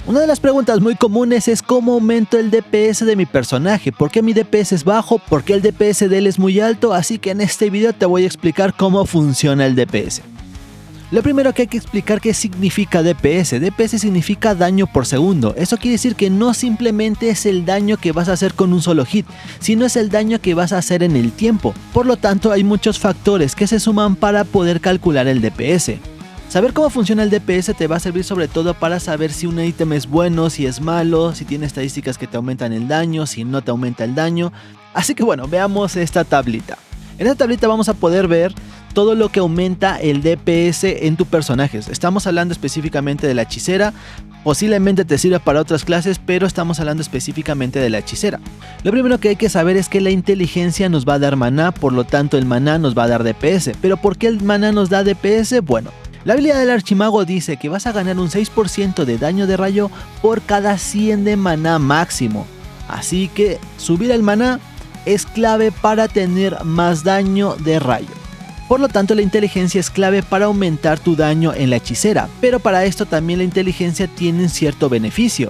Una de las preguntas muy comunes es cómo aumento el DPS de mi personaje, por qué mi DPS es bajo, por qué el DPS de él es muy alto, así que en este video te voy a explicar cómo funciona el DPS. Lo primero que hay que explicar qué significa DPS. DPS significa daño por segundo. Eso quiere decir que no simplemente es el daño que vas a hacer con un solo hit, sino es el daño que vas a hacer en el tiempo. Por lo tanto, hay muchos factores que se suman para poder calcular el DPS. Saber cómo funciona el DPS te va a servir sobre todo para saber si un ítem es bueno, si es malo, si tiene estadísticas que te aumentan el daño, si no te aumenta el daño. Así que bueno, veamos esta tablita. En esta tablita vamos a poder ver todo lo que aumenta el DPS en tu personaje. Estamos hablando específicamente de la hechicera. Posiblemente te sirva para otras clases, pero estamos hablando específicamente de la hechicera. Lo primero que hay que saber es que la inteligencia nos va a dar maná, por lo tanto el maná nos va a dar DPS. ¿Pero por qué el maná nos da DPS? Bueno, la habilidad del archimago dice que vas a ganar un 6% de daño de rayo por cada 100 de maná máximo. Así que subir el maná es clave para tener más daño de rayo. Por lo tanto, la inteligencia es clave para aumentar tu daño en la hechicera, pero para esto también la inteligencia tiene un cierto beneficio,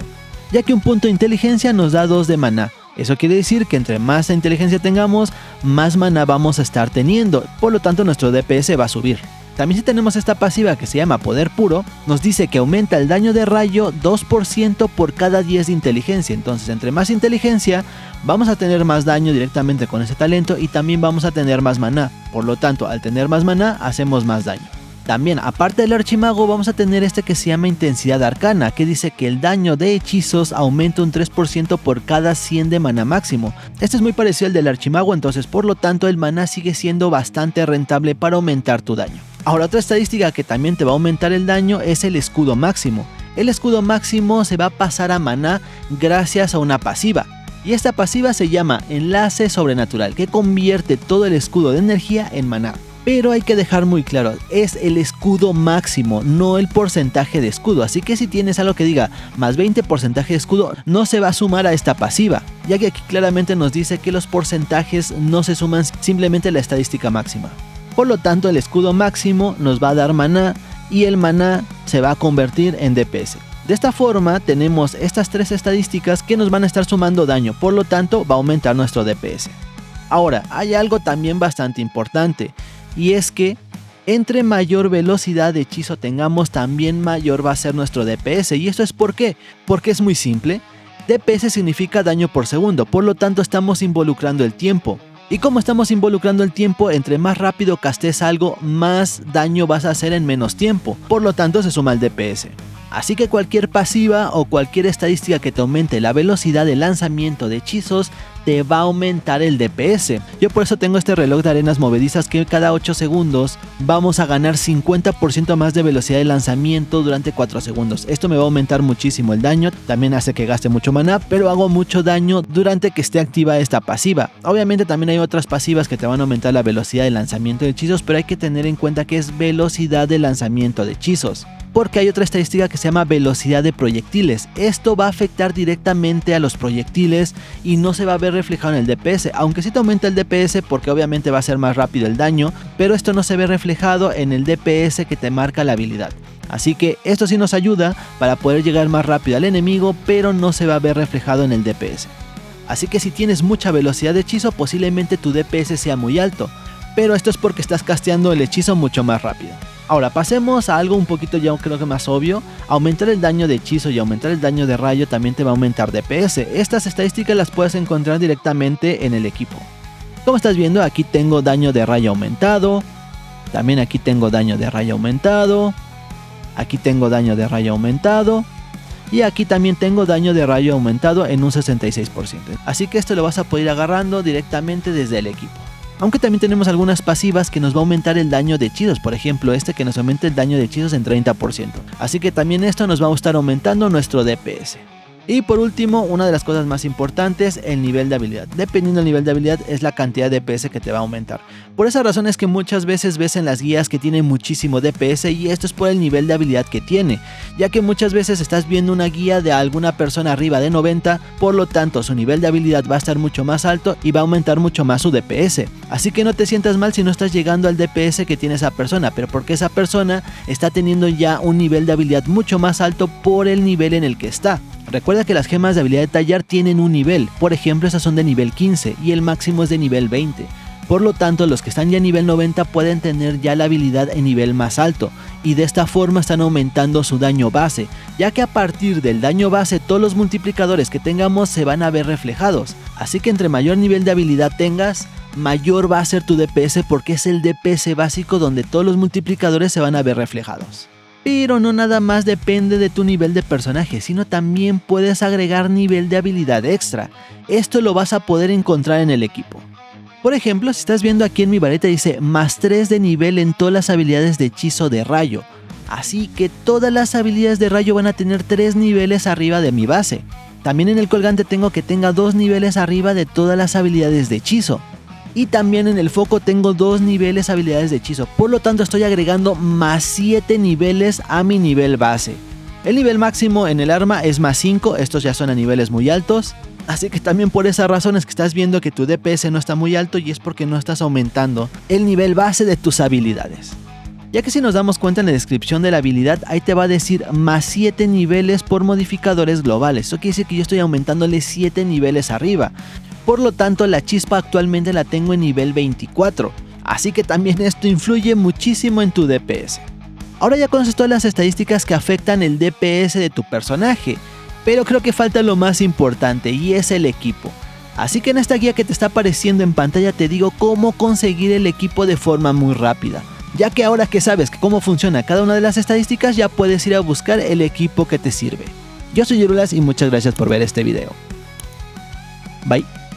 ya que un punto de inteligencia nos da 2 de maná. Eso quiere decir que entre más inteligencia tengamos, más maná vamos a estar teniendo, por lo tanto nuestro DPS va a subir. También si tenemos esta pasiva que se llama Poder Puro, nos dice que aumenta el daño de rayo 2% por cada 10 de inteligencia. Entonces, entre más inteligencia, vamos a tener más daño directamente con ese talento y también vamos a tener más maná. Por lo tanto, al tener más maná, hacemos más daño. También, aparte del archimago, vamos a tener este que se llama Intensidad Arcana, que dice que el daño de hechizos aumenta un 3% por cada 100 de maná máximo. Este es muy parecido al del archimago, entonces por lo tanto el maná sigue siendo bastante rentable para aumentar tu daño. Ahora, otra estadística que también te va a aumentar el daño es el escudo máximo. El escudo máximo se va a pasar a maná gracias a una pasiva. Y esta pasiva se llama Enlace Sobrenatural, que convierte todo el escudo de energía en maná. Pero hay que dejar muy claro, es el escudo máximo, no el porcentaje de escudo. Así que si tienes algo que diga más 20% de escudo, no se va a sumar a esta pasiva, ya que aquí claramente nos dice que los porcentajes no se suman, simplemente la estadística máxima. Por lo tanto, el escudo máximo nos va a dar maná y el maná se va a convertir en DPS. De esta forma tenemos estas 3 estadísticas que nos van a estar sumando daño, por lo tanto va a aumentar nuestro DPS. Ahora, hay algo también bastante importante, y es que entre mayor velocidad de hechizo tengamos, también mayor va a ser nuestro DPS. ¿Y esto es por qué? Porque es muy simple. DPS significa daño por segundo, por lo tanto estamos involucrando el tiempo. Y como estamos involucrando el tiempo, entre más rápido castes algo, más daño vas a hacer en menos tiempo. Por lo tanto se suma el DPS. Así que cualquier pasiva o cualquier estadística que te aumente la velocidad de lanzamiento de hechizos te va a aumentar el DPS. Yo por eso tengo este reloj de arenas movedizas que cada 8 segundos vamos a ganar 50% más de velocidad de lanzamiento durante 4 segundos. Esto me va a aumentar muchísimo el daño, también hace que gaste mucho maná, pero hago mucho daño durante que esté activa esta pasiva. Obviamente también hay otras pasivas que te van a aumentar la velocidad de lanzamiento de hechizos, pero hay que tener en cuenta que es velocidad de lanzamiento de hechizos. Porque hay otra estadística que se llama velocidad de proyectiles. Esto va a afectar directamente a los proyectiles y no se va a ver reflejado en el DPS, aunque sí te aumenta el DPS porque obviamente va a ser más rápido el daño, pero esto no se ve reflejado en el DPS que te marca la habilidad. Así que esto sí nos ayuda para poder llegar más rápido al enemigo, pero no se va a ver reflejado en el DPS. Así que si tienes mucha velocidad de hechizo, posiblemente tu DPS sea muy alto, pero esto es porque estás casteando el hechizo mucho más rápido. Ahora pasemos a algo un poquito ya creo que más obvio. Aumentar el daño de hechizo y aumentar el daño de rayo también te va a aumentar DPS. Estas estadísticas las puedes encontrar directamente en el equipo. Como estás viendo, aquí tengo daño de rayo aumentado. También aquí tengo daño de rayo aumentado. Aquí tengo daño de rayo aumentado. Y aquí también tengo daño de rayo aumentado en un 66%. Así que esto lo vas a poder ir agarrando directamente desde el equipo. Aunque también tenemos algunas pasivas que nos va a aumentar el daño de hechizos, por ejemplo este que nos aumenta el daño de hechizos en 30%. Así que también esto nos va a estar aumentando nuestro DPS. Y por último, una de las cosas más importantes, el nivel de habilidad. Dependiendo del nivel de habilidad es la cantidad de DPS que te va a aumentar. Por esa razón es que muchas veces ves en las guías que tiene muchísimo DPS y esto es por el nivel de habilidad que tiene, ya que muchas veces estás viendo una guía de alguna persona arriba de 90, por lo tanto su nivel de habilidad va a estar mucho más alto y va a aumentar mucho más su DPS. Así que no te sientas mal si no estás llegando al DPS que tiene esa persona, pero porque esa persona está teniendo ya un nivel de habilidad mucho más alto por el nivel en el que está. Recuerda que las gemas de habilidad de tallar tienen un nivel, por ejemplo esas son de nivel 15 y el máximo es de nivel 20. Por lo tanto, los que están ya a nivel 90 pueden tener ya la habilidad en nivel más alto y de esta forma están aumentando su daño base, ya que a partir del daño base todos los multiplicadores que tengamos se van a ver reflejados. Así que entre mayor nivel de habilidad tengas, mayor va a ser tu DPS porque es el DPS básico donde todos los multiplicadores se van a ver reflejados. Pero no nada más depende de tu nivel de personaje, sino también puedes agregar nivel de habilidad extra. Esto lo vas a poder encontrar en el equipo. Por ejemplo, si estás viendo aquí en mi vareta dice más 3 de nivel en todas las habilidades de hechizo de rayo. Así que todas las habilidades de rayo van a tener 3 niveles arriba de mi base. También en el colgante tengo que tenga 2 niveles arriba de todas las habilidades de hechizo. Y también en el foco tengo 2 niveles habilidades de hechizo, por lo tanto estoy agregando más 7 niveles a mi nivel base. El nivel máximo en el arma es más 5, estos ya son a niveles muy altos, así que también por esa razón es que estás viendo que tu DPS no está muy alto y es porque no estás aumentando el nivel base de tus habilidades. Ya que si nos damos cuenta en la descripción de la habilidad, ahí te va a decir más 7 niveles por modificadores globales, eso quiere decir que yo estoy aumentándole 7 niveles arriba. Por lo tanto, la chispa actualmente la tengo en nivel 24, así que también esto influye muchísimo en tu DPS. Ahora ya conoces todas las estadísticas que afectan el DPS de tu personaje, pero creo que falta lo más importante y es el equipo. Así que en esta guía que te está apareciendo en pantalla te digo cómo conseguir el equipo de forma muy rápida, ya que ahora que sabes cómo funciona cada una de las estadísticas ya puedes ir a buscar el equipo que te sirve. Yo soy Yerulas y muchas gracias por ver este video. Bye.